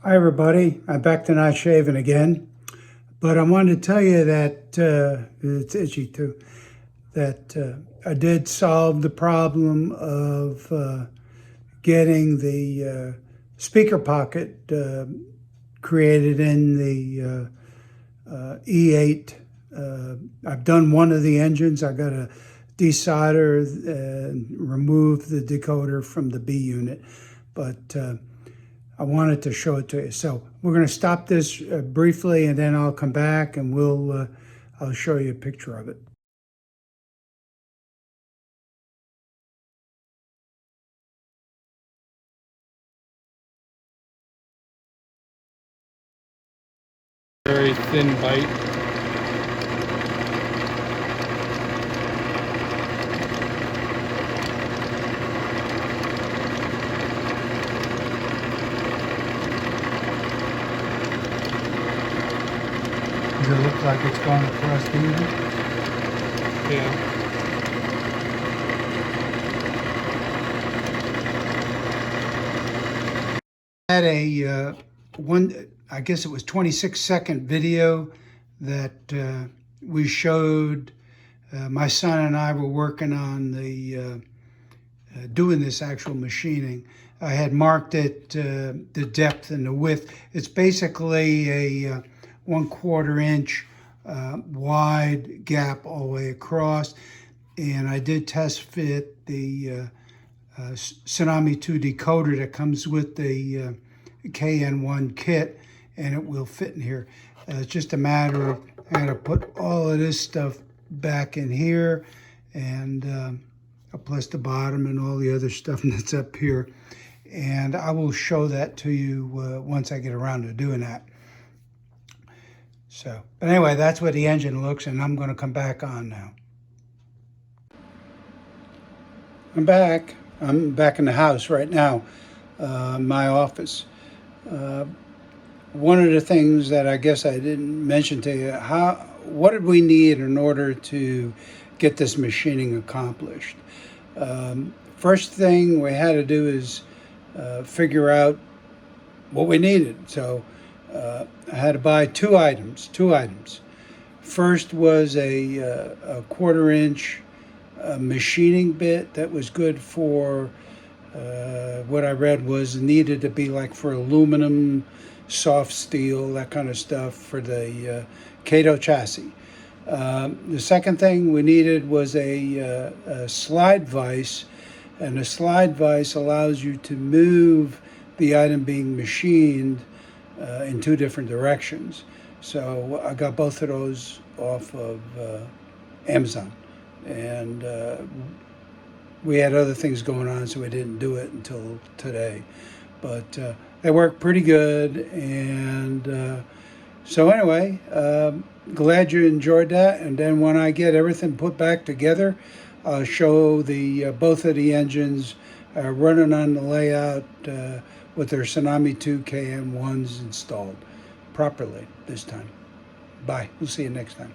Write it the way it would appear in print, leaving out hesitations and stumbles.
Hi everybody, I'm back to not shaving again, but I wanted to tell you that, it's itchy too, that I did solve the problem of getting the speaker pocket created in the E8. I've done one of the engines. I got to desolder and remove the decoder from the B unit, but I wanted to show it to you. So we're going to stop this briefly, and then I'll come back and I'll show you a picture of it. Very thin bite. Does it look like it's going across the unit? Yeah. I had a I guess it was 26-second video that we showed. My son and I were working on the doing this actual machining. I had marked it, the depth and the width. It's basically a 1/4 inch wide gap all the way across. And I did test fit the Tsunami2 decoder that comes with the KN1 kit, and it will fit in here. It's just a matter of, I gotta put all of this stuff back in here, and plus the bottom and all the other stuff that's up here. And I will show that to you once I get around to doing that. So, but anyway, that's what the engine looks, and I'm going to come back on now. I'm back in the house right now, my office. One of the things that I guess I didn't mention to you, what did we need in order to get this machining accomplished? First thing we had to do is figure out what we needed. So I had to buy two items. First was a 1/4 inch machining bit that was good for what I read was needed to be like for aluminum, soft steel, that kind of stuff for the Kato chassis. The second thing we needed was a slide vise, and a slide vise allows you to move the item being machined in two different directions. So I got both of those off of Amazon, and we had other things going on, so we didn't do it until today. But they work pretty good, and so anyway, glad you enjoyed that. And then when I get everything put back together, I'll show the both of the engines running on the layout with their Tsunami2 TSU-KN1s installed properly this time. Bye. We'll see you next time.